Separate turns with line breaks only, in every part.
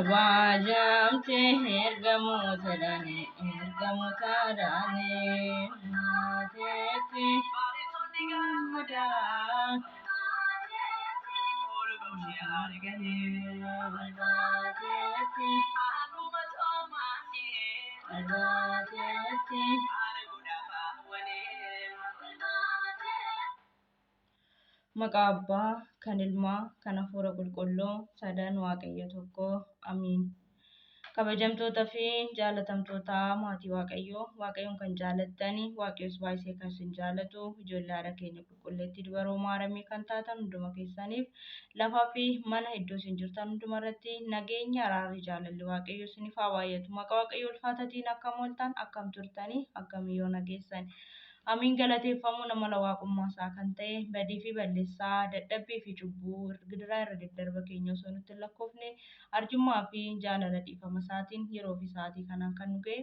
Kabajamte ergamotadane ergamotadane matete mada argane argatete Maqaa Abbaa, kan Ilmaa, kan Hafuura Qulqulluu, sadan Waaqayyo tokko, Amiin. Kabajamtootaa fi jaalatamtoota maatii Waaqayyoo, Waaqayyoon kan jaallattanii, Waaqayyos baay'isee kan isin jaallatu, ijoollee haadha keenya qulqulleettii dubaroo maaramii kan taatan hunduma keessaniif lafaa fi mana iddoo isin jirtan hundumarratti nageenya araarri jaalalli Waaqayyo isiniif haa baay'atu. Maqaa Waaqayyo ulfaataatiin akkam ooltan, akkam turtanii, akkam yoo nageessan. Amiin galateeffamuu nama waaqummaa isaa kan ta'e badii fi balleessaa dadhabbii fi cubbuu gidiraa irra daddarba keenya osoo nutti hin lakkoofne arjummaa fi jaalala dhiifama isaatiin yeroo fi sa'aatii kanaan kan nu ga'e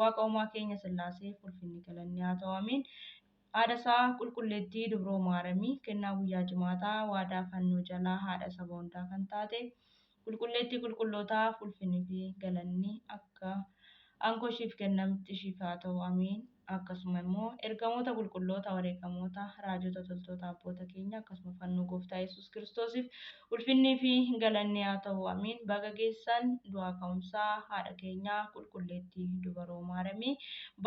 waaqa uumaa keenya Sillaasee ulfinni galanni haa ta'u amiin. Haadha isaa qulqulleettii dubroo maaramii kennaa guyyaa jimaataa waadaa fannoo jalaa haadha saba hundaa kan taate qulqulleettii qulqullootaaf ulfinni fi galanni akka aangoo ishiif kennamutti ishiif haa ta'u amiin. Akkasuma immoo ergamoota qulqulloota wareegamoota raajota toltoota abboota keenya akkasuma fannoo gooftaa Yesuus Kiristoosiif ulfinnii fi galanni haa ta'u amiin. Baga geessan du'aa ka'umsaa haadha keenyaa qulqulleettii dubaroo maaramii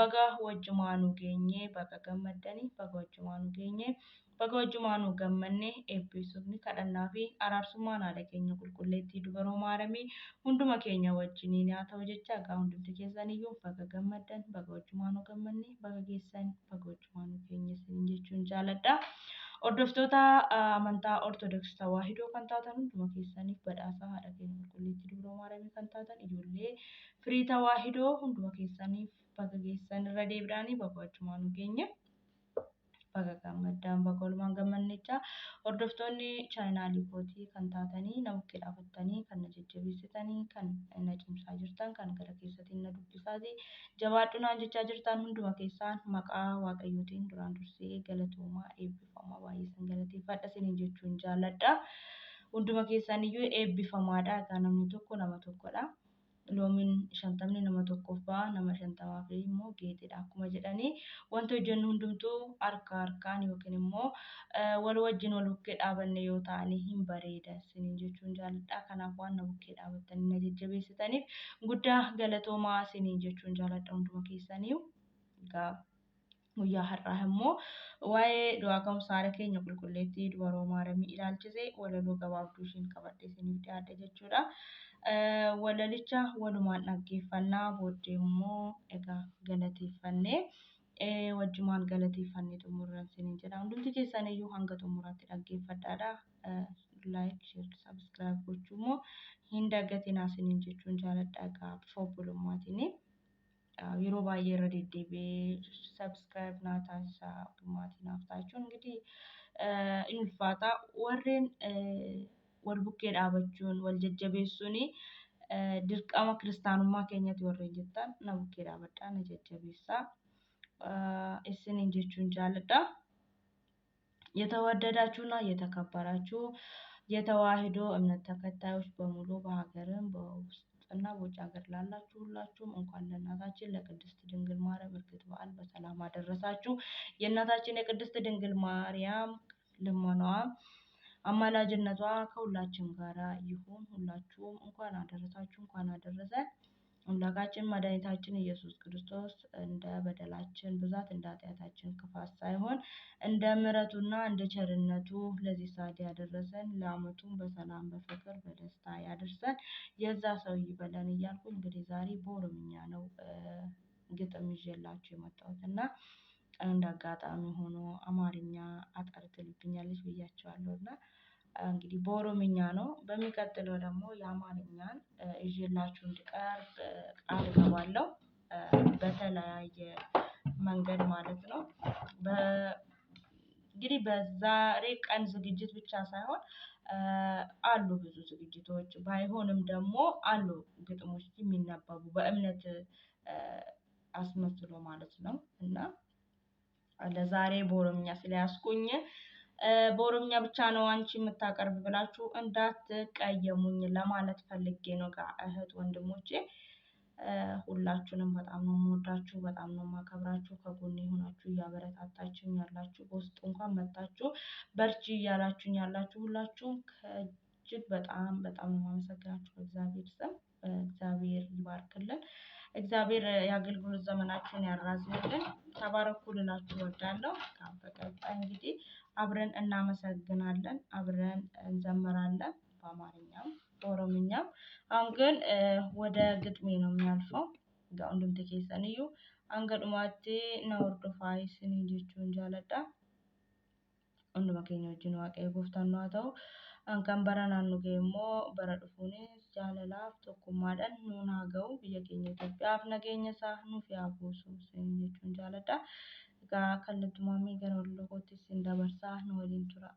baga wajjumaanuu geenye baga gammaddanii baga wajjumaanuu geenye baga wajjumaanuu gammanne eebbisuufni kadhannaa fi araarsummaan haadha keenya qulqulleettii dubaroo maaramii hunduma keenya wajjiniin haa ta'u jecha egaa hundumti keessaniyyuu baga gammaddan baga wajjumaanuu gammanne baga geessan baga wajjumaanuu geenye isiniin jechuun jaalladha. Hordoftoota amantaa Ortodoksii Tawaahidoo kan taatan hunduma keessaniif badhaasa haadha keenya qulqulleettii dubaroo maaramii kan taatan ijoollee firii Tawaahidoo hunduma keessaniif baga geessan irra deebiidhaanii baga wajjumaanuu geenye. Baga gammaddaan baga walumaan gammannechaa hordoftoonni chaanaalii kootii kan taatanii na bukkee dhaabattanii kan na jajjabeessitanii kan na cimsaa jirtan kan gara keessatiin na dubbisaati jabaadhu naan jechaa jirtan hunduma keessaan maqaa waaqayyootiin duraan dursee galatoomaa eebbifamaa baay'eesan galateeffadha isiniin jechuun jaalladha. Hunduma keessaniyyuu eebbifamaadha egaa namni tokko nama tokkodha. Loomiin 50 nama tokkoof ba'a nama 50 immoo geetidha akkuma jedhanii wanti hojjennu hundumtuu harka harkaan yookiin immoo wal wajjin wal bukkee dhaabanne yoo ta'anii hin bareeda isiniin jechuun jaalladha. Kanaaf waan na bukkee dhaabattanii na jajjabeessitaniif guddaa galatoomaa isiniin jechuun jaalladha hunduma keessanii. Egaa guyyaa har'aa immoo waa'ee du'aa ka'umsa haadha keenya qulqulleettii dubaroo maaramii ilaalchisee walaloo gabaabduu ishiin qabadhe isiniif dhiyaadha jechuudha. Walalicha walumaan dhaggeeffannaa booddee immoo egaa galateeffannee wajjumaan galateeffannee xumurran isiniin jedha. Hundumti keessaniyyuu hanga xumuraatti dhaggeeffadhaadha. Like, share, subscribe gochuu immoo hin dagatinaa isiniin jechuun jaalladha egaa bifa obbolummaatiin. Yeroo baay'ee irra deddeebi'ee subscribe naa taasisaa obbolummaatiin naaf taasichuun እንግዲህ in ulfaata warreen wal bukkee dhaabachuun wal jajjabeessuun dirqama kiristaanummaa keenyatti warreen jettan na bukkee dhaabadhaa na jajjabeessaa isiniin jechuun jaalladha. የተወደዳችሁና የተከበራችሁ የተዋህዶ እምነት ተከታዮች በሙሉ በሀገርም በውስጥና በውጭ ሀገር ላላችሁ ሁላችሁም እንኳን ለእናታችን ለቅድስት ድንግል ማርያም ዕርገት በዓል በሰላም አደረሳችሁ። የእናታችን የቅድስት ድንግል ማርያም ልመናዋ አማላጅነቷ ከሁላችን ጋር ይሁን። ሁላችሁም እንኳን አደረሳችሁ እንኳን አደረሰን። አምላካችን መድኃኒታችን ኢየሱስ ክርስቶስ እንደ በደላችን ብዛት እንደ ኃጢአታችን ክፋት ሳይሆን እንደ ምሕረቱና እንደ ቸርነቱ ለዚህ ሰዓት ያደረሰን ለዓመቱም በሰላም በፍቅር በደስታ ያደርሰን የዛ ሰው ይበለን እያልኩ እንግዲህ ዛሬ በኦሮምኛ ነው ግጥም ይዤላችሁ የመጣሁት እና እንደ አጋጣሚ ሆኖ አማርኛ አጠር ትልብኛለች ብያቸዋለሁ እና እንግዲህ በኦሮምኛ ነው። በሚቀጥለው ደግሞ የአማርኛን ይዤላችሁ እንድቀርብ ቃል እገባለሁ በተለያየ መንገድ ማለት ነው። እንግዲህ በዛሬ ቀን ዝግጅት ብቻ ሳይሆን አሉ ብዙ ዝግጅቶች ባይሆንም ደግሞ አሉ ግጥሞች የሚነበቡ በእምነት አስመስሎ ማለት ነው እና ለዛሬ በኦሮምኛ ስለያዝኩኝ በኦሮምኛ ብቻ ነው አንቺ የምታቀርብ ብላችሁ እንዳትቀየሙኝ ለማለት ፈልጌ ነው። እህት ወንድሞቼ ሁላችሁንም በጣም ነው የምወዳችሁ፣ በጣም ነው የማከብራችሁ። ከጎኔ ሆናችሁ እያበረታታችሁኝ ያላችሁ በውስጥ እንኳን መጣችሁ በርቺ እያላችሁኝ ያላችሁ ሁላችሁም ከእጅግ በጣም በጣም ነው የማመሰግናችሁ። በእግዚአብሔር ስም እግዚአብሔር ይባርክልን። እግዚአብሔር የአገልግሎት ዘመናችሁን ያራዝምልን። ተባረኩ ልላችሁ እወዳለሁ። በቀጣይ እንግዲህ አብረን እናመሰግናለን፣ አብረን እንዘምራለን በአማርኛም በኦሮምኛም። አሁን ግን ወደ ግጥሜ ነው የሚያልፈው። ሁንዱምቲ ኬሰን እዩ hanga dhumaatti na hordofaa isiniin jechuun jaaladha. Hunduma keenya wajjin waaqayyo gooftaan nu haa ta'u. Kan bara naannoo ga'e immoo bara dhufuunis jaalalaaf tokkummaadhaan nuun haa ga'u. Biyya keenya Itoophiyaaf nageenya isaa nuuf haa buusu isiniin jechuun jaaladha. Egaa kallattumaanii gara wallokootti isin dabarsaa nu waliin tura.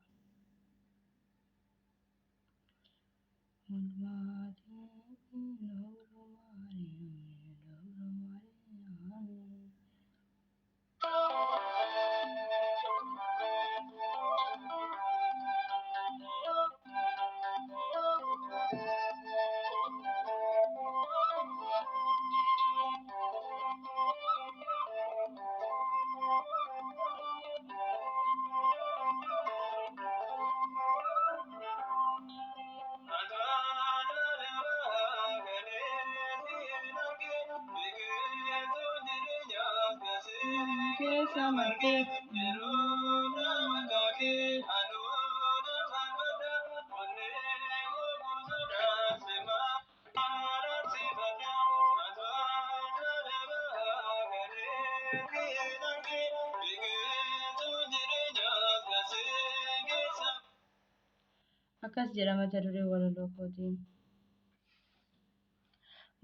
Akkas jedha mata duree walaloo kootiin.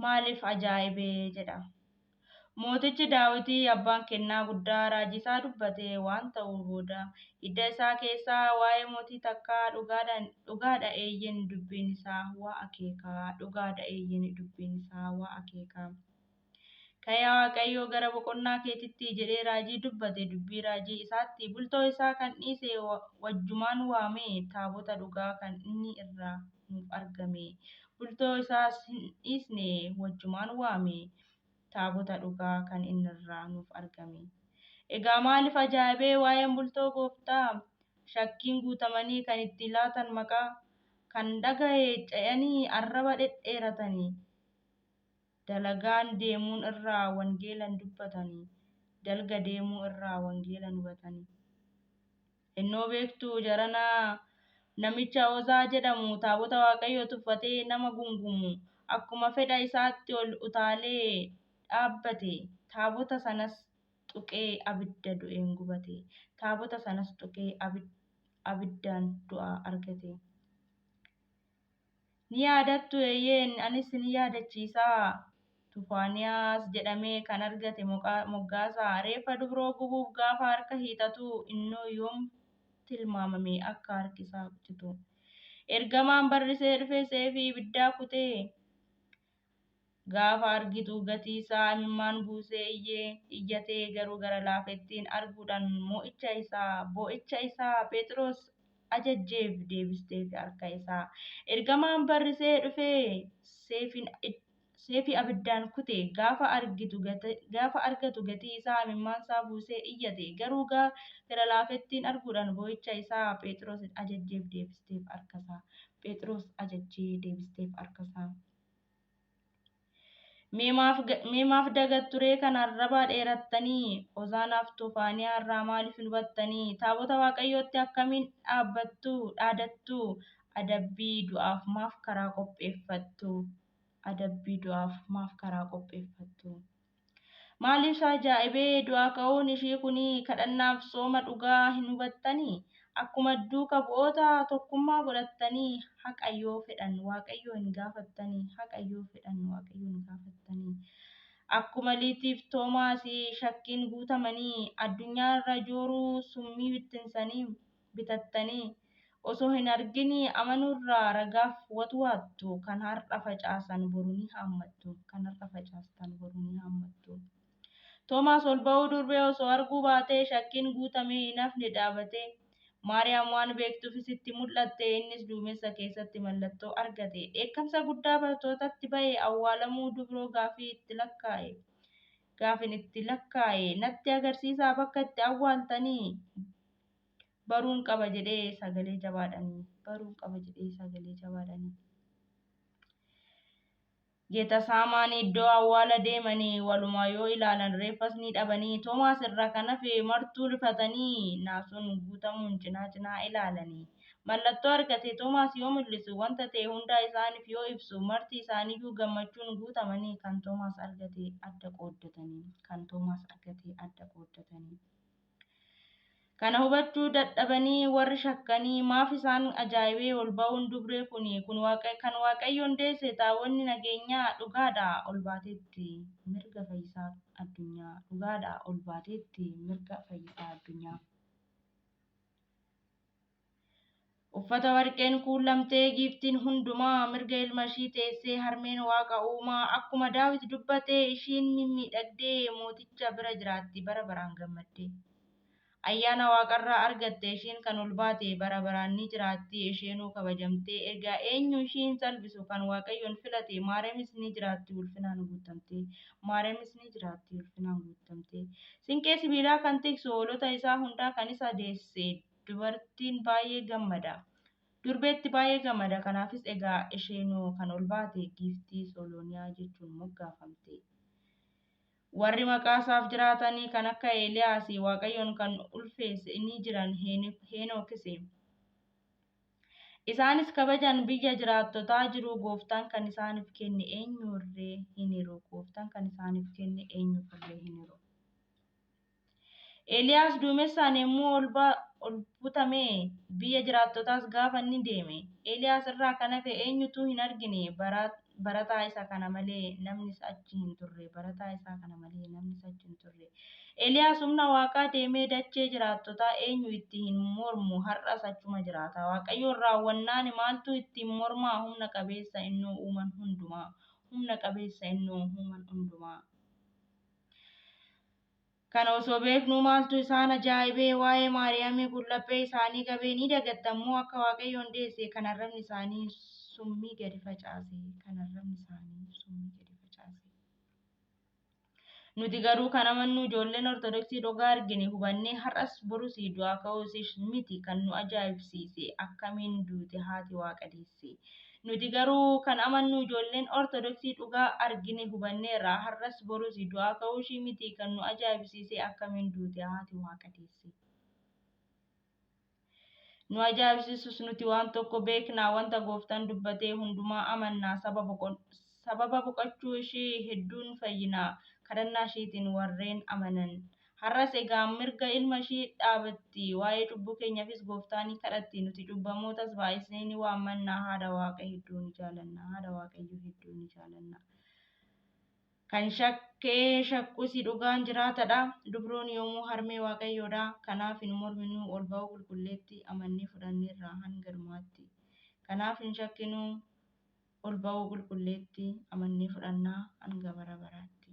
Maaliif ajaa'ibee jedha. Mootichi Daawitii abbaan kennaa guddaa raajii isaa dubbatee waan ta'uu booda hidda isaa keessaa waa'ee mootii takkaa dhugaadha eeyyin dubbiin isaa waa akeekaa dhugaadha eeyyin dubbiin isaa waa akeekaa. Kayaa Waaqayyoo gara boqonnaa keetitti jedhee raajii dubbate dubbii raajii isaatti bultoo isaa kan dhiise wajjumaan waame taabota dhugaa kan inni irraa nuuf argame bultoo isaas hin dhiisne wajjumaan waame taabota dhugaa kan inni irraa nuuf argame. Egaa maaliif ajaa'ibee waa'een bultoo gooftaa shakkiin guutamanii kan itti laatan maqaa kan dhagaye ce'anii arraba dhedheeratanii dalagaan deemuun irraa wangeelan dubbatanii dalga deemuu irraa wangeelan hubatanii. Innoo beektuu jaranaa namicha Oozaa jedhamu taabota Waaqayyoo tuffatee nama gungumu akkuma fedha isaatti ol utaalee dhaabbate taabota sanas tuqee abidda du'een gubate taabota sanas tuqee abiddaan du'a argate. Ni yaadattu eeyyeen anis ni yaadachiisaa. Tufaaniyaas jedhamee kan argate moggaasaa reeffa dubroo gubuuf gaafa harka hiixatu innoo yoom tilmaamame akka harki isaa kuchitu. Ergamaan barrisee dhufee seefii ibiddaa kutee gaafa argitu gatii isaa imimmaan buusee iyyatee garuu gara laafettiin arguudhaan boo'icha isaa Phexros ajajjeef deebisteef harka isaa. Ergamaan barrisee dhufee seefii abiddaan kute gaafa argatu gatii isaa imimmaan isaa buusee iyyate garuu gara laafettiin arguudhaan boo'icha isaa Phexros ajajjeef deebisteef harka isaa. Phexros ajajjee deebisteef harka isaa. Mee maaf dagatturee kan arraba dheerattanii Hosaanaaf tufaanii har'aa maaliif hin hubattanii taabota waaqayyootti akkamiin dhaadattu adabbii du'aaf maaf karaa qopheeffattu adabbii du'aaf maaf karaa qopheeffattu. Maaliif ajaa'ibee du'aa ka'uun ishii kuni kadhannaaf sooma dhugaa hin hubattanii akkuma duuka bu'oota tokkummaa godhattanii haqayyoo fedhan waaqayyoo hin gaafattanii haqayyoo fedhan waaqayyoo hin gaafattanii akkuma liitiif toomaasii shakkiin guutamanii addunyaa irra jooruu summii bittinsanii bitattanii osoo hin arginii amanuurraa ragaaf watwaattu kan har'a facaasan boru ni haammattu kan har'a facaastan boru ni haammattu. Toomaas ol ba'uu durbee osoo arguu baatee shakkiin guutamee hin hafne dhaabatee Maariyaam waan beektuuf sitti mul'atte innis duumessa keessatti mallattoo argate dheekkamsa guddaa bartootatti ba'e awwaalamuu dubroo gaafin itti lakkaa'e natti agarsiisaa bakka itti awwaaltanii baruun qaba jedhee sagalee jabaadhanii. Geetesamaanii iddoo awwaala deemanii walumaa yoo ilaalan reeffas ni dhabanii Toomaas irraa kan hafe martuu rifatanii naasuun guutamuun cinaa ilaalanii. Mallattoo argate Toomaas yoo mul'isu wanta ta'e hundaa isaaniif yoo ibsu marti isaaniiyyuu gammachuun guutamanii kan Toomaas argate adda qooddatanii. Kana hubachuu dadhabanii warri shakkanii maaf isaan ajaa'ibee ol ba'uun dubree kun kan waaqayyoon deesse taabonni nageenyaa dhugaadhaa ol baateetti mirga fayyisaa addunyaa. Uffata warqeen kuulamtee giiftiin hundumaa mirga ilma ishii teessee harmeen waaqa uumaa akkuma Daawit dubbate ishiin mimmiidhagdee mooticha bira jiraatti bara baraan gammaddee. Ayyaana waaqarraa argatte ishiin kan ol baate bara baraan ni jiraatti isheenuu kabajamtee egaa eenyu ishiin salphisu kan waaqayyoon filate Maariyaamis ni jiraatti ulfinaan guutamtee. Siinqee sibiilaa kan tiksu hoolota isaa hundaa kan isa deesse durbeetti baay'ee gammada kanaafis egaa isheenuu kan ol baate giiftii Solooniyaa jechuun moggaafamte. Warri maqaa isaaf jiraatanii kan akka Eeliyaas waaqayyoon kan ulfeesse ni jiran Henookis. Isaanis kabajan biyya jiraattotaa jiru gooftaan kan isaaniif kenne eenyurree hin hiru Eeliyaas duumessaan yommuu ol butame biyya jiraattotaas gaafa inni deeme Eeliyaas irraa kan hafe eenyutu hin argine barataa isa kana malee namnis achi hin turre. Eeliyaas humna waaqaa deemee dachee jiraattotaa eenyu itti hin mormu har'as achuma jiraata. Waaqayyoon raawwannaan maaltu ittiin mormaa humna qabeessa innoo uuman hundumaa. Kana osoo beeknuu maaltu isaan ajaa'ibee waa'ee Maariyaamii kun laphee isaanii qabee ni dagattammoo akka waaqayyoon deesse kan arrabni isaanii summii gadi facaase. Nuti garuu kan amannu ijoolleen Ortodoksii dhugaa argine hubannee har'as borus du'aa ka'uus miti kan nu ajaa'ibsiise akkamiin duute haati waaqa deesse. Nuti garuu kan amannu ijoolleen Ortodoksii dhugaa argine hubanneerra har'as borus du'aa ka'uus miti kan nu ajaa'ibsiise akkamiin duute haati waaqa deesse. Nu ajaa'ibsiisus nuti waan tokko beeknaa wanta gooftaan dubbatee hundumaa amannaa sababa boqochuu ishee hedduun fayyinaa kadhannaa isheetiin warreen amanan. Har'as egaa mirga ilma ishee dhaabatti waa'ee cubbuu keenyaafis gooftaa ni kadhatti nuti cubbamootas baay'isnee ni waammannaa haadha waaqayyoo hedduu ni jaalanna. Kan shakkus dhugaan jiraatadha. Dubroon yommuu harmee waaqayyoodha. Kanaaf hin morminuu ol ba'uu qulqulleetti amannee fudhanneerra hanga dhumaatti. Kanaaf hin shakkinuu ol ba'uu qulqulleetti amannee fudhannaa hanga bara baraatti.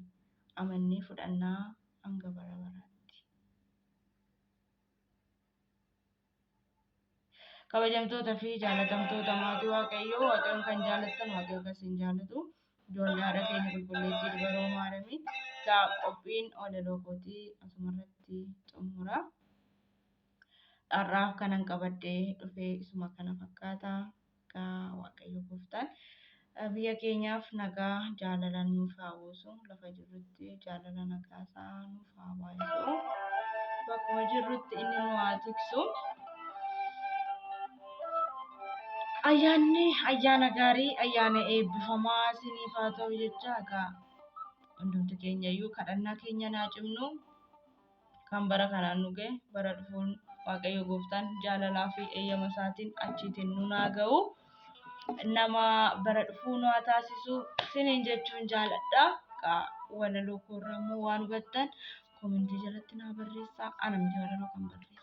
Kabajamtoota fi jaalatamtoota maatii waaqayyoo waaqayyoon kan jaalattan waaqayyo akkasiin jaalatu. Ijoollee haadha keenya qulqulleettii dubaroo Maariyaamii qophiin walaloo kootii asumarratti xumura. Har'aaf kanan qabadhee dhufee isuma kana fakkaata. Waaqayyo gooftaan biyya keenyaaf nagaa jaalalaan nuuf haa buusu. Lafa jirrutti jaalala nagaa isaa nuuf haa baay'isu. Bakkuma jirrutti inni nu haa tiksu. Ayyaanni ayyaana gaarii, ayyaana eebbifamaa isiniif haa ta'u jecha egaa hundumti keenya iyyuu kadhannaa keenya naa cimnu kan bara kanaan nu ga'e bara dhufuun Waaqayyo Gooftaan jaalalaa fi eeyyama isaatiin achiitiin nu naa ga'u. Nama bara dhufuu nu haa taasisu isiniin jechuun jaaladha. Egaa walaloo koorraa immoo waan hubattan komentii jalatti naa barreessaa. Ana miti walaloo kan barreesse.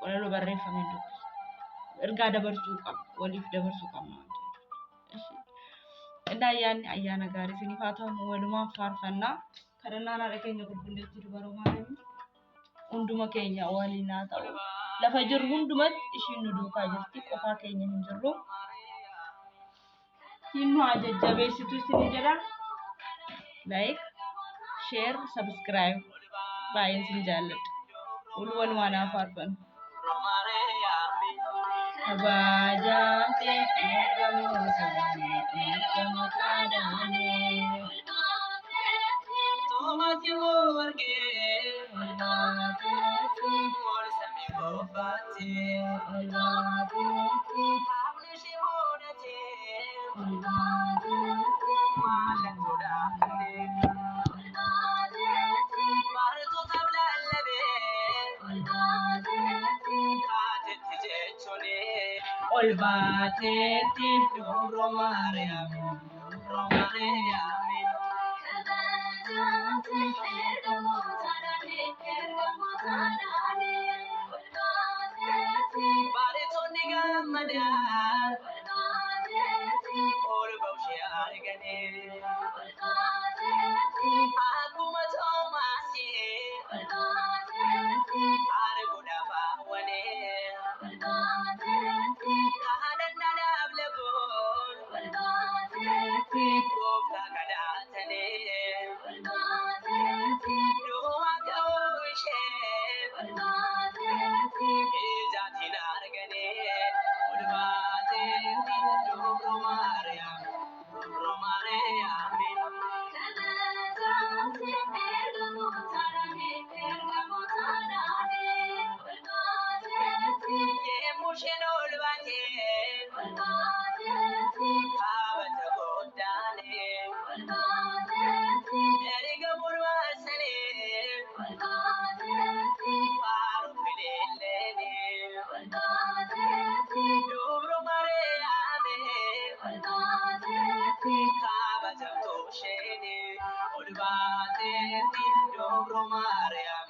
Walaloo barreeffamee dubbisa. Ergaa dabarsuu qaba. Waliif dabarsuu qabna waan ta'eef. Ayyaanni ayyaana gaarii isiniif haa ta'u walumaan faarfannaa. Kadhannaan haadha keenya qulqulleettii dubaroo Maariyaam hunduma keenya waliin haa ta'u. Lafa jirru hundumatti ishiin nu duukaa jirti. Qofaa keenya hin jirru. Hin nu haa jajjabeessitu isin jedha. Like, share, subscribe. Baay'een isin jaalladha. Walumaan haa faarfannu. Kabajate ergamoota kadhannee Toomasi wargee olbaateetti ol samii bobbaattee olbaateetti haamni ishee mudatee olbaateetti mallattoo dhaabannee olbaateetti baratootaaf lallabee olbaateetti kaatetti jechuunee. Olbaateetti dubroo Maariyaam kabajate ergamoota dhaanee olbaateetti bareetonni gammadaan olbaateetti ol ba'ushee arganii olbaateetti akkuma Toomaasii olbaateetti arguudhaaf hawwanee olbaateetti kadhannadhaaf laguun olbaateetti gooftaa kadhatanii olbaateetti du'a ga'uu ishee olbaateetti ijaatiin arganii olbaateetti dubroo Maariyaam kabajate ergamoota dhaanee olbaateetti yemmuu isheen ol baatee olbaateetti kaabata goddaanee olbaateetti ergamoon marsanii olbaateetti faaruun bineellee olbaateetti dubroo Maariyaamee olbaateetti kabajamoo isheenii olbaateetti dubroo Maariyaam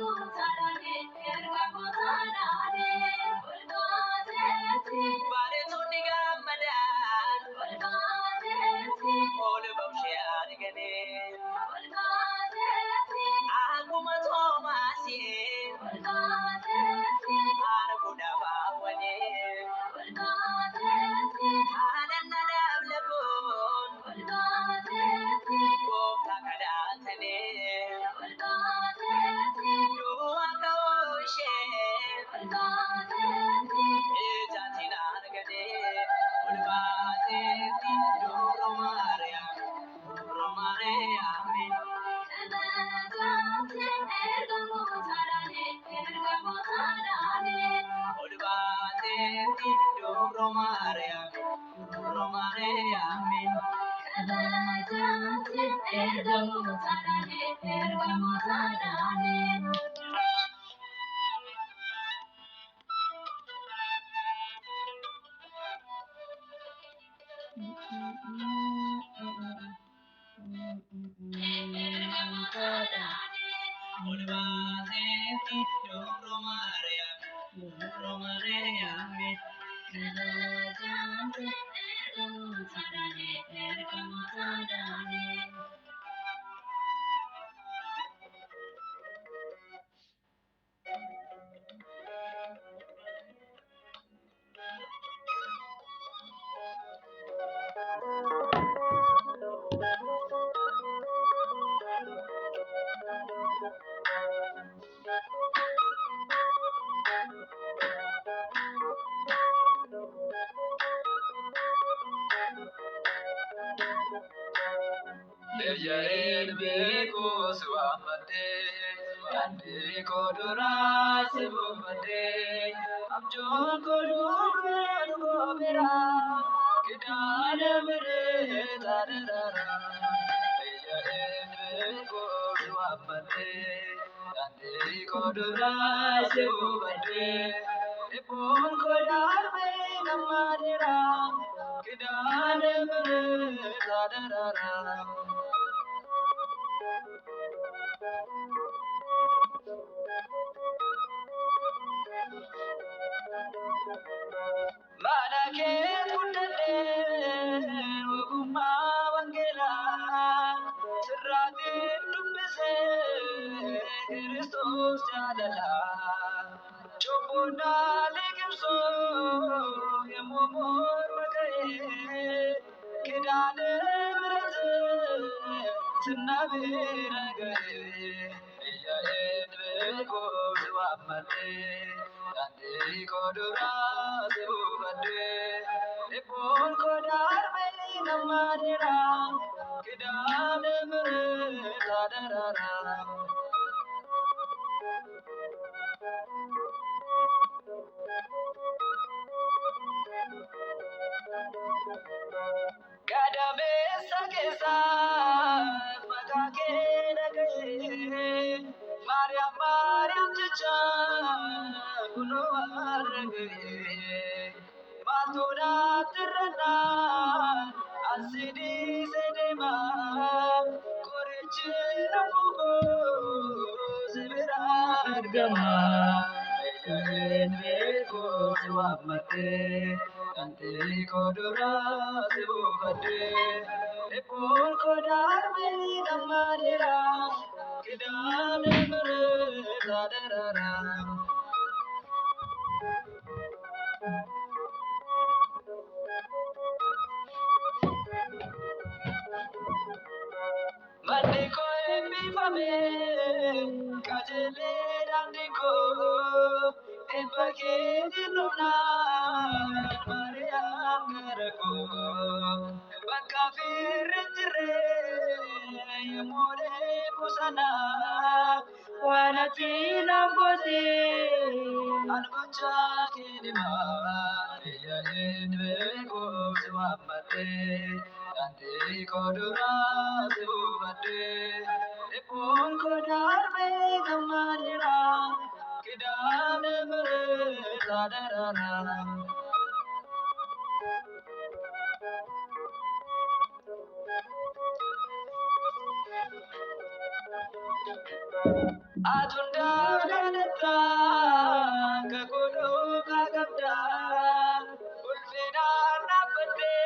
kabajate ergamoota dhaanee olbaateetti bareetonni gammadaan olbaateetti ol ba'ushee arganii olbaateetti akkuma Toomaasii olbaateetti arguudhaaf hawwanee olbaateetti kadhannadhaaf laguun olbaateetti gooftaa kadhatanii olbaateetti du'a ga'uu ishee olbaateetti ijaatiin arganii olbaateetti dubroo Maariyaam kabajate ergamoota dhaanee olbaateetti dubroo Maariyaam kabajate ergamoota dhaanee. Olbaateetti dubroo Maariyaam kabajate ergamoota dhaanee.
Dejaen bekos wamade, ande kodora sebumade. Amjon kodura gobera, kidane mere tarara. Dejaen bekos wamade, ande kodora sebumade. Ipon kodar be namadira, kidane mere tarara. Manaket kudade waguma wangela sirratin dubbise Kristos jaalala chobuna lekimso yemumur magaye kidane mirate sinabira gaye ya edbe Amate, Andi Kodura, Subade, Ipon Kodar, Namadira, Kidan, Tadara. Kadame Sakesa, Makake Nagay, Maria Mariam Chicha, Kuno Aragay, Matuna Tirana, Asidi Sedema, Korichi Rapugo, Sibira Gama, Beko Swamate. Ante kodura sebufade, epon kodar me namadira, kidane mere tadarara. Mandiko epifame, kajele dandiko, empake dinuna, Mariam garako, baka firre, yamore kusana, wanatina gote, angocha kinima, ya enve kuswamate. Andi kodura sebufade, ipon kodar be namadira, kidane mere tadarara. Atunda ganeta, kakodo kagabda, ulfina napate,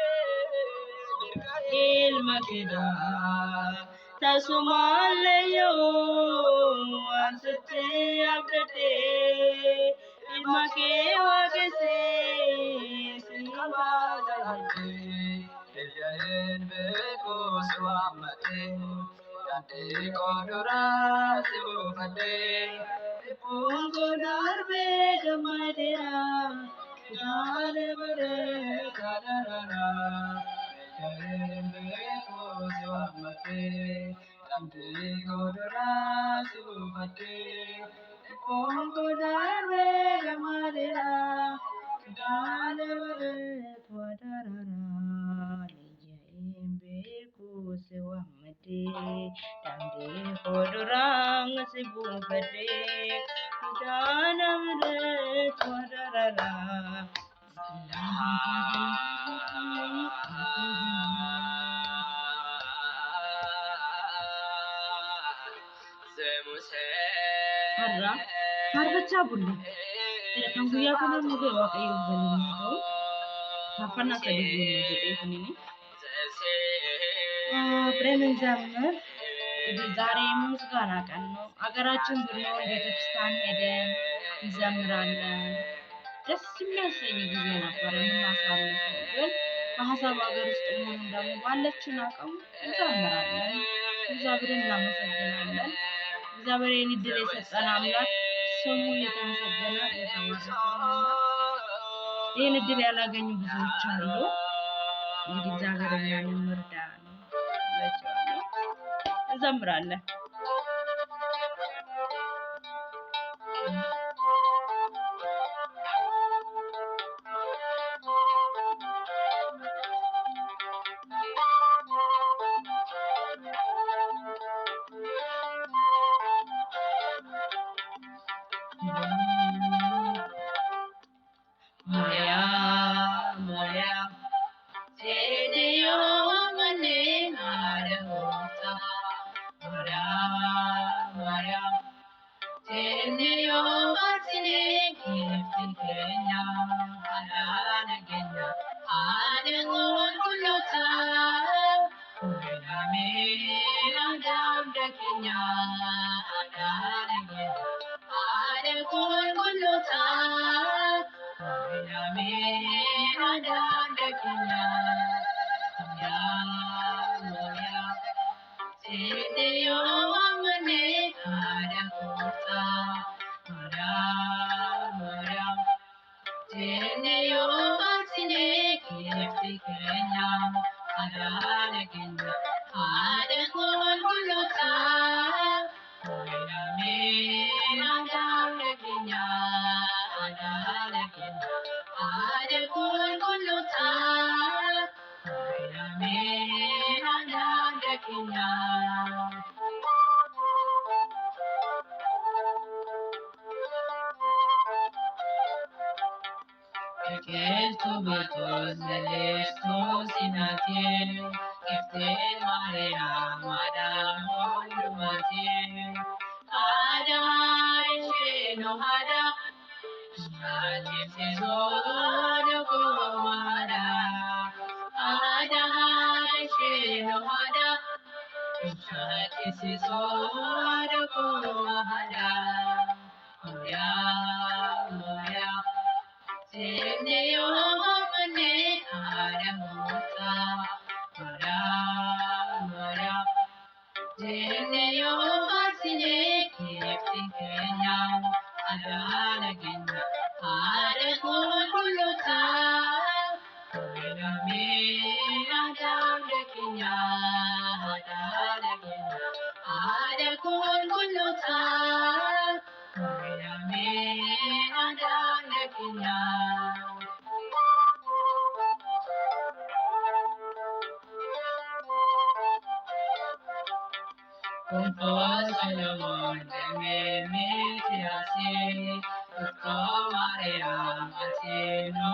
ilma kida, tasumaleyo, ansete abdate, ilma ke wagese, sinabajate, ejaen beko swamate. Andi kodura sebufade, ipun kodar be gamadira, kidane mere kadarara. Ejaen beko swamate, andi kodura sebufade, ipun kodar be gamadira, kidane mere kadarara. Sewamate, Tande Hodorang Sibufade, Danamre Twadarara. Harra, harbacha bulle. Ila kan guyyaa kana nuti waaqayyoon bal'inaa ta'u, hafannaa sadii goona jedhee kunini. አብረን እንዘምር። እንግዲህ ዛሬ ምስጋና ቀን ነው። አገራችን ብንሆን ቤተክርስቲያን ሄደን እንዘምራለን። ደስ የሚያሰኝ ጊዜ ነበር የምናሳልፈው። ግን በሀሳብ ሀገር ውስጥ መሆን ደግሞ ባለችን አቅም እንዘምራለን። እግዚአብሔርን እናመሰግናለን። እግዚአብሔር ይህን ዕድል የሰጠን አምላክ ስሙ የተመሰገነ የተባረከ ይሁንና ይህን ዕድል ያላገኙ ብዙዎች አሉ። እንግዲህ እግዚአብሔር እኛን ይርዳን።
እላቸዋለሁ። እንዘምራለን። Maria, Sedio Mane Haramuta, Maria, Sedio Matine Kiftikenya, Haranagena, Hanagun Kulota, Urame, Adam Dakinya, Haranagena, Hanagun Kulota, Urame, Adam Dakinya, Moya, Sedio Amane Haramuta, Moya, Sedio Matine Kiftikenya, Haranagena, Hanagun Kulota, Urame, Adam Dakinya, Haranagena, Hanagun Kulota, Urame, Adam Dakinya. Questo betos celestos inatir, Kiftin Maria, Madam Matir, Hada, Sheno Hada, Shalim Sezodo Komada, Hada, Sheno Hada, Shalim Sezodo Komada, Moya, Sedio Mane Haramuta, Maria, Sedio Matine Kiftikenya, Haranagena, Haragun Kulota, Urame, Adam Dakinya, Haranagena, Haragun Kulota, Urame, Adam Dakinya. Compos Solomon de Metiasi, Usko Maria Matino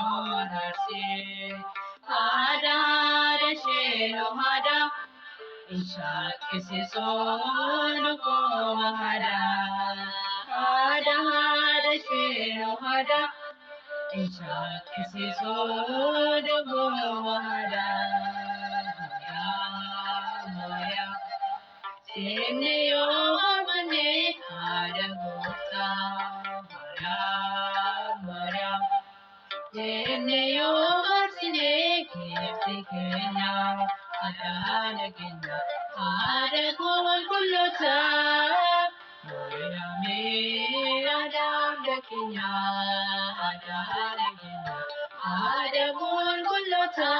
Rasi, Hada de Sheno Hada, Ishak Kisisono Komahada, Hada de Sheno Hada, Ishak Kisisono Komahada, Moya, Sedio Mane Haramuta, Maria, Sedio Matine Kiftikenya, Haranagena, Haragun Kulota, Urame, Adam Dakinya, Haranagena, Haragun Kulota,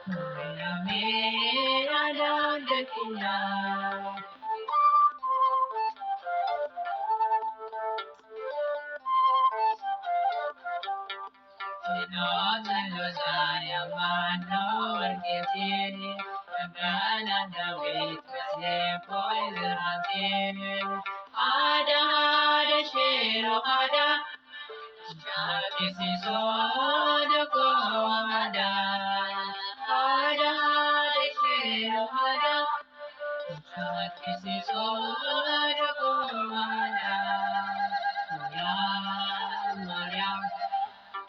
Urame, Adam Dakinya.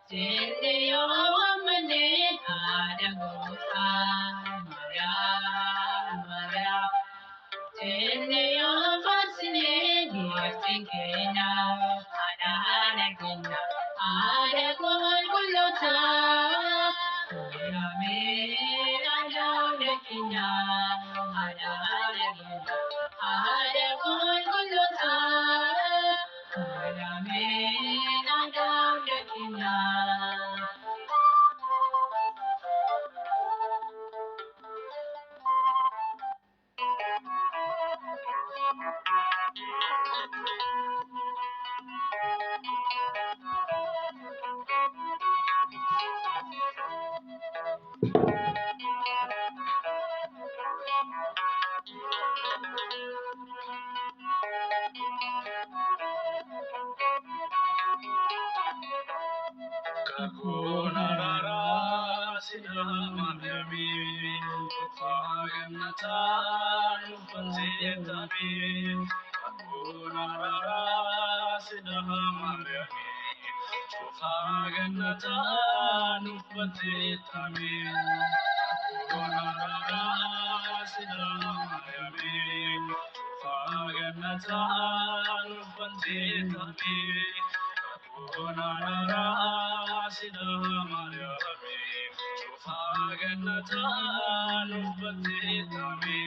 Sedio Mane Haramuta, Maria, Sedio Matine Kiftikenya, Haranagena, Haragun Kulota, Urame, Adam Dakinya, Haranagena, Haragun Kulota, Urame, Adam Dakinya.
Kakunarara Siddhamayami Faganata Nupansetami Kakunarara Siddhamayami Faganata Nupansetami Kakunarara Siddhamayami Faganata Nupansetami Onarara Siddhamayami Faganata Nupansetami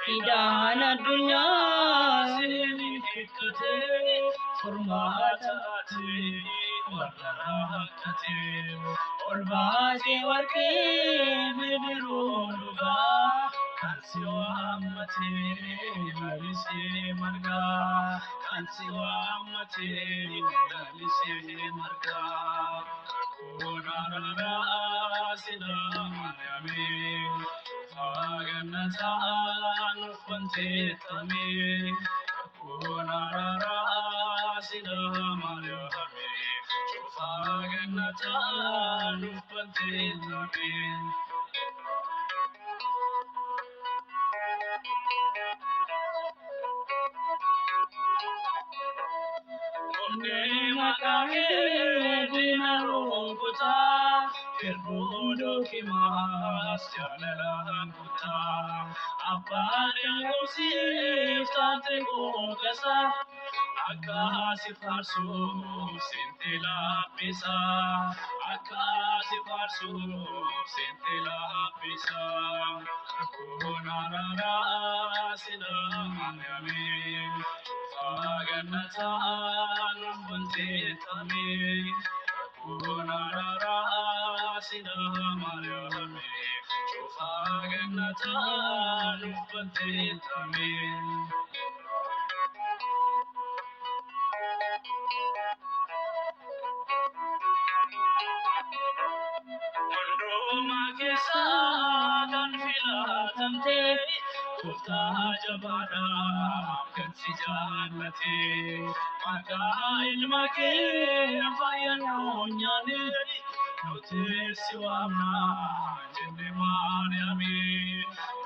Idana dunya sinikate furmatati warahakati olbasi warki bidirunuga kansiwamati malisi marga kansiwamati malisi marga kunarara siddhamayami Faganata Nupansetami Kakunarara Siddhamayami Faganata Nupansetami Onne makahe dinarokuta Kerbodo kimas jalalankuta Apare usif tate kokasa Akasi farsu sentila pisa Akasi farsu sentila pisa Kunarara siddhamayami Faganata Nupansetami Kunarara siddhamayami Faganata Nupansetami Mandoma kesa kan filatamte Kufta jabada kan si jannate Maka ilma ke fayan onyane Nuti siwamna jenne Maryami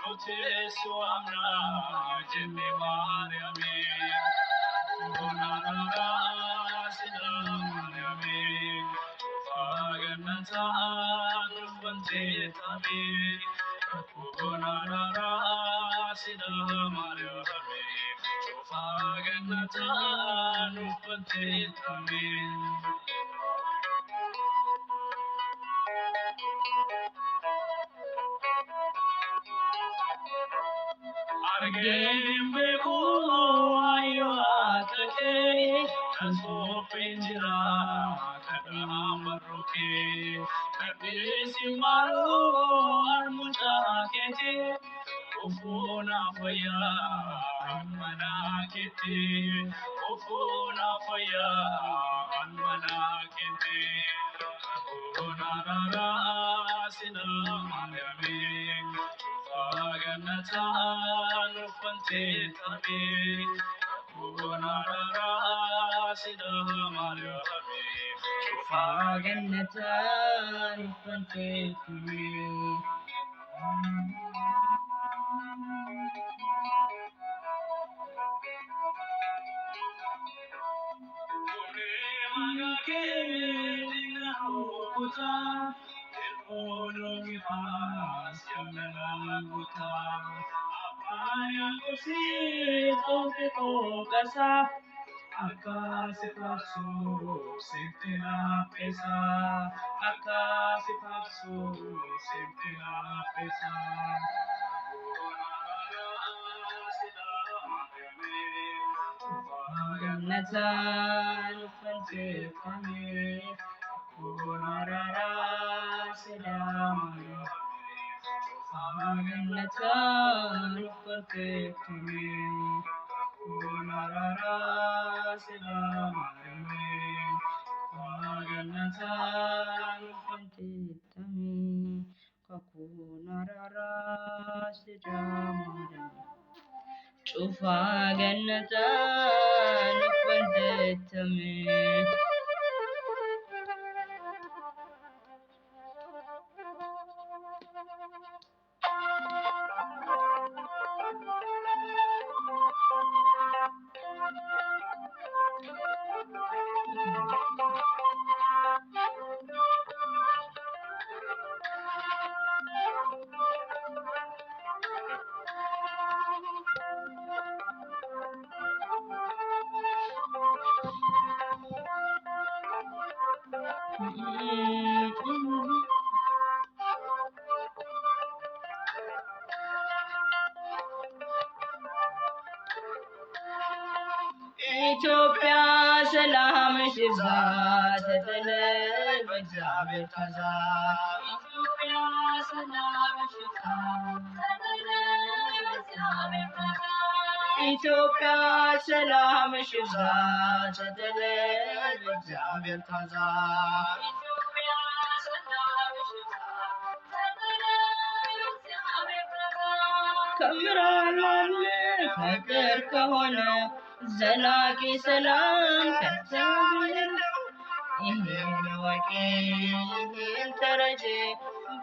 Nuti siwamna jenne Maryami Kunarara siddhamayami Faganata Nupansetami Kakunarara siddhamayami Faganata Nupansetami Argembeku ayo akake Kanso penjira kadamaruke Kadesi maru armuta kete Ufuna faya anmana kete Ufuna faya anmana kete Kunarara siddhamayami Faganata Nupansetami Kunarara siddhamayami Faganata Nupansetami Magake dinarukuta Ilmodo kipas jalalankuta Apaya kusi toke kokasa Akasi farsu sentila pesa Akasi farsu sentila pesa Faganata Nupansetami Kunarara siddhamayami Faganata Nupansetami Kunarara siddhamayami Faganata Nupansetami Kakunarara siddhamayami
ጩፋ ገነታ ንፈንደተም ኢትዮጵያ ሰላምሽ ይብዛ ተተለይ በእግዚአብሔር ታዛ ኢትዮጵያ ሰላምሽ ይብዛ ተተለይ በእግዚአብሔር ታዛ ኢትዮጵያ ሰላምሽ ይብዛ ተተለይ በእግዚአብሔር ታዛ ኢትዮጵያ ሰላምሽ ይብዛ ተተለይ በእግዚአብሔር ታዛ ከምራራን ፍቅር ከሆነ ዘላቂ ሰላም ከእግዚአብሔር ይህን ወቂ ይህን ተረጂ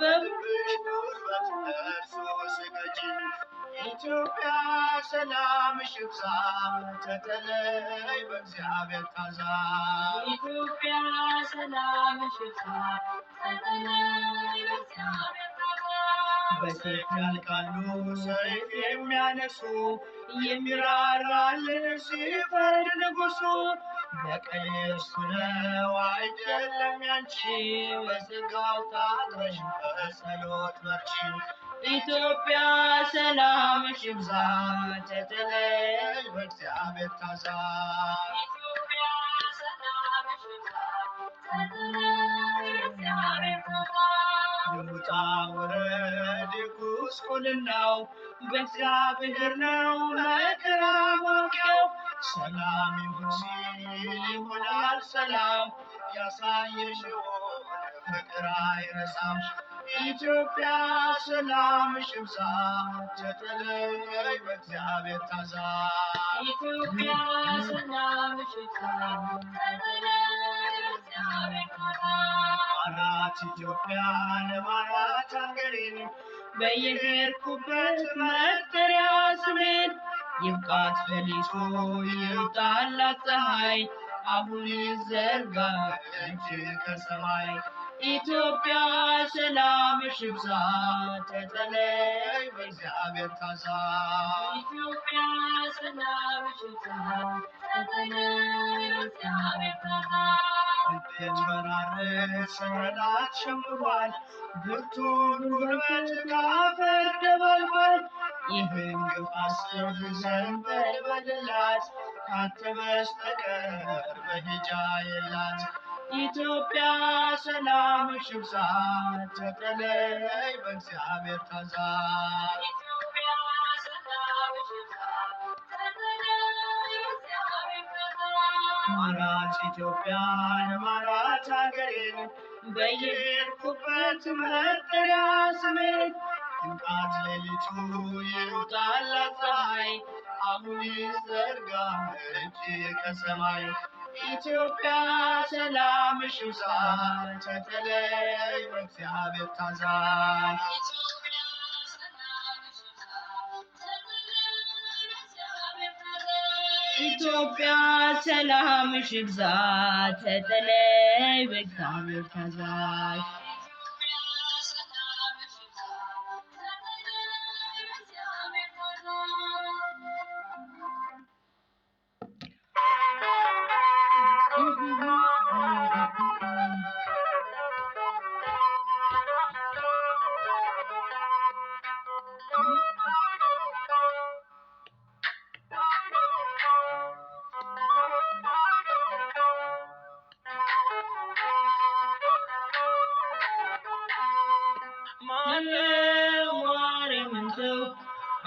በብዙ ስገጂ ኢትዮጵያ ሰላምሽ ይብዛ ተተለይ በእግዚአብሔር ታዛ ኢትዮጵያ ሰላምሽ ይብዛ ተተለይ በእግዚአብሔር ታዛ በሰይፍ ያልቃሉ ሰይፍ የሚያነሱ የሚራራልን ሲፈርድ ንጉሱ በቀኝ እርሱ ነው አይደለም ያንቺ በሥጋው ታጥረሽ በጸሎት በርቺ ኢትዮጵያ ሰላምሽ ይብዛ ተተለይ በእግዚአብሔር ታዛ ኢትዮጵያ ሰላምሽ ይብዛ ተተለይ በእግዚአብሔር ታዛ ውጣ ውረድ ጉስቁልናው በእግዚአብሔር ነው መከራ ማውቂያው ሰላም ይሁን ሲል ይሆናል ሰላም ያሳየሽውን ፍቅር አይረሳም ኢትዮጵያ ሰላምሽ ይብዛ ተተለይ በእግዚአብሔር ታዛ ኢትዮጵያ ሰላምሽ ይብዛ ተተለይ በእግዚአብሔር ታዛ ማራት ኢትዮጵያን ማራት ሀገሬን በየሄድኩበት መጠሪያ ስሜን ይብቃት ሌሊቱ ይውጣላት ፀሐይ አሁን ይዘርጋ እጅ ከሰማይ ኢትዮጵያ ሰላምሽ ይብዛ ተተለይ በእግዚአብሔር ታዛ ኢትዮጵያ ሰላምሽ ይብዛ ተተለይ በእግዚአብሔር ታዛ ብትፈራረስ ሰላት ሸምሯል ብርቱ ጉልበት ካፈር ደባልቋል ይህን ግፍ አስብ ዘንበል በልላት ካንተ በስተቀር መሄጃ የላት ኢትዮጵያ ሰላምሽ ይብዛ ተተለይ በእግዚአብሔር ታዛ ኢትዮጵያ ሰላምሽ ይብዛ ተተለይ በእግዚአብሔር ታዛ ማራት ኢትዮጵያን ማራት ሀገሬን በየሄድኩበት መጠሪያ ስሜን ይብቃት ሌሊቱ ይውጣላት ፀሐይ አሁን ይዘርጋ እጅ ከሰማይ ኢትዮጵያ ሰላምሽ ይብዛ ተተለይ በእግዚአብሔር ታዛ ኢትዮጵያ ሰላምሽ ይብዛ ተተለይ በእግዚአብሔር ታዛ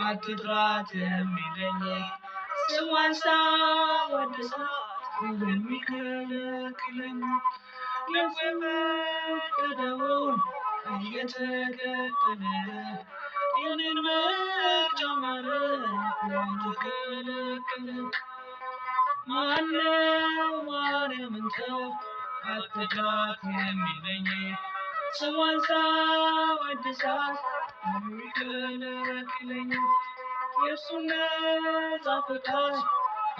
አትጥራት የሚለኝ ስሟን ሳወድሳት የሚከለክለኝ የፈቀደውን እየተከተለ
የኔን ምርጫ መረጥክ ለምትከለክል ማነው ማርያምን ተው አትጥራት የሚለኝ ስሟን ሳወድሳት የሚከለክለኝ የእሱን ነፃ ፈቃድ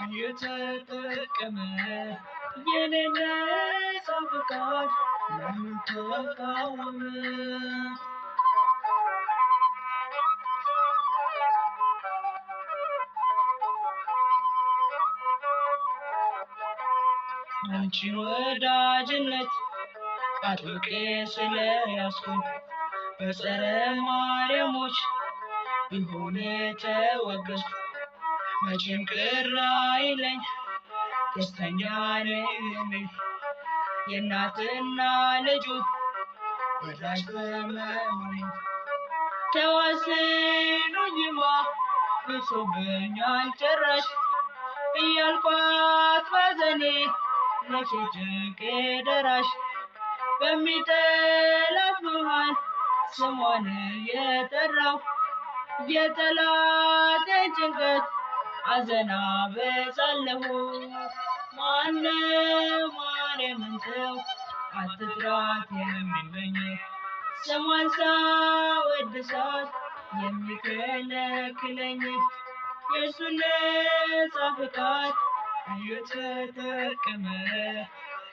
እየተጠቀመ የኔን ነፃ ፈቃድ ለምን ተቃወመ? አንቺን ወዳጅነት አጥብቄ ስለያዝኩኝ በጸረ ማርያሞች ቢሆን የተወገዝኩ መቼም ቅር አይለኝ ደስተኛ ነኝ እኔ የእናትና ልጁ ወዳጅ በመሆኔ ተዋስኖኝማ ብሶብኛል ጭራሽ እያልኳት ባዘኔ ነፍሴ ጭንቄ ደራሽ በሚጠላት መሃል ስሟን የጠራው የጠላቴን ጭንቀት አዘና በዛለሁ ማነው ማርያምን ተው አትጥራት የሚለኝ ስሟን ሳወድሳት የሚከለክለኝ የእሱን ነፃ ፈቃድ እየተጠቀመ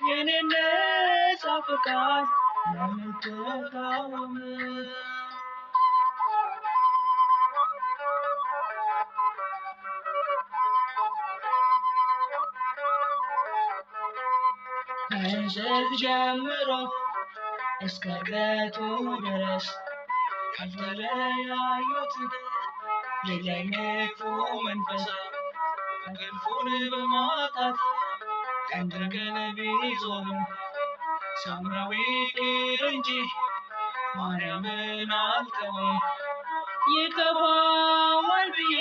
የኔን ነፃ ፈቃድ ለምን ተቃወመ? ከእንስት ጀምሮ እስከ እርገቱ ድረስ ያልተለያዩትን የለኝፉ መንፈስ እንቅልፉን በማጣት ቀን ተቀን ቢዞርም ሳምራዊ ቅር እንጂ ማርያምን አልተወም። ይከፋዋል ብዬ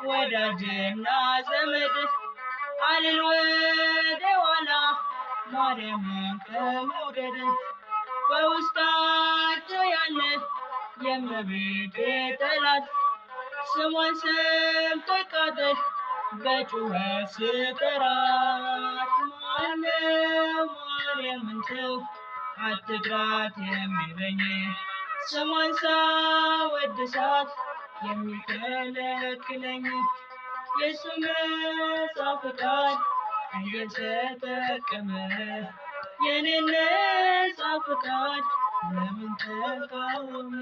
ወዳጅና ዘመድ አልል ወደ ኋላ ማርያምን ከመውደድ በውስጣቸው ያለ የእመቤቴ ጠላት ስሟን ሰምቶ ይቃጠል በጩኸት ስጠራት ማነው ማርያምን ተው አትጥራት የሚለኝ ስሟን ሳወድሳት የሚከለክለኝ የእሱን ነፃ ፈቃድ እየተጠቀመ የኔን ነፃ ፈቃድ ለምን ተቃወመ?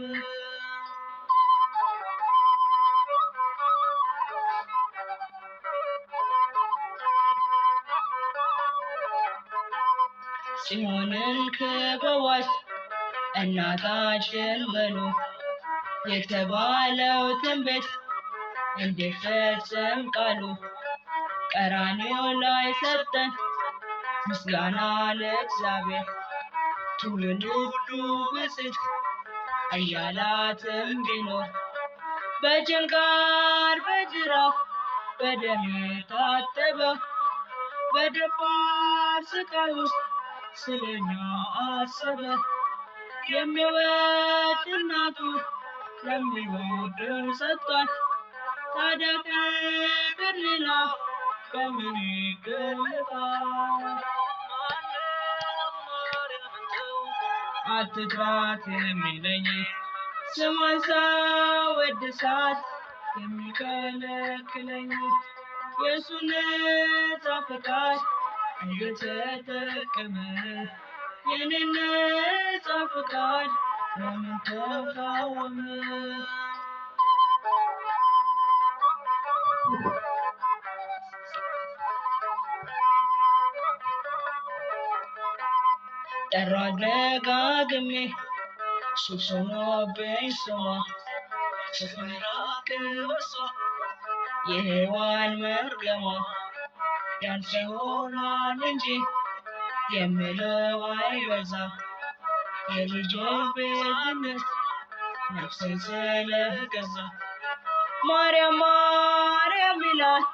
ጽዮንን ክበዋት እናታችን በሉ የተባለው ትንቢት እንዲፈጸም ቃሉ ቀራንዮ ላይ ሰጠን ምስጋና ለእግዚአብሔር ትውልድ ሁሉ ብፅዕት እያላትም ቢኖር በጭንቃር በጅራፍ በደም የታጠበ በደባል ስቃይ ውስጥ ስለኛ አሰበ የሚወድ እናቱ ለሚወደው ሰጥቷል። ታዲያ ፍቅር ሌላ በምን ይገለጣል? አትጥራት የሚለኝ ስሟን ሳወድሳት የሚከለክለኝ የእሱን ነፃ ፈቃድ እየተጠቀመ የኔን ነፃ ፈቃድ ለምን ተቃወመ? ጠራኋት ደጋግሜ ሱስ ሆኖብኝ ስሟ ስትመራቅ በሷ የሔዋን መርገሟ ያንተ ይሆናል እንጂ የምለው አይበዛ የልጇ ቤትነት ነፍሴን ስለገዛ ማርያም ማርያም ይላል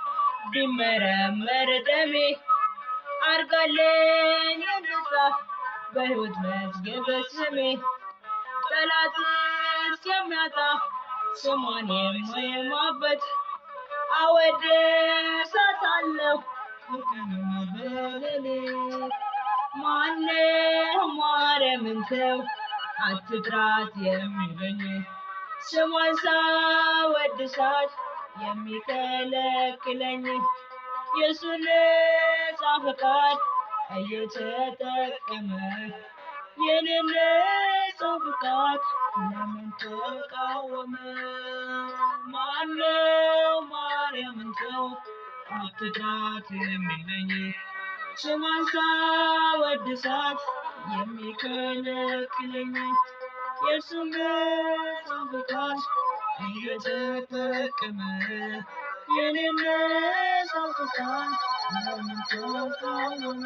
ቢመረመር ደሜ አርጋለኝ እንድጻፍ በሕይወት መዝገበ ስሜ ጠላት እስኪያሚያጣ
ስሟን የማይማበት አወድሳታለሁ በቀንና በሌሊት። ማነው ማርያምን ተው አትጥራት የሚለኝ? ስሟን ሳወድሳት የሚከለክለኝ? የእሱን ነፃ ፈቃድ እየተጠቀመ የኔን ነፃ ፈቃድ ለምን ተቃወመ? ማነው ማርያምን ተው አትጥራት የሚለኝ? ስሟን ሳወድሳት የሚከለክለኝ? የእሱን ነፃ ፈቃድ እየተጠቀመ የኔን ነፃ ፈቃድ ለምን ተቃወመ?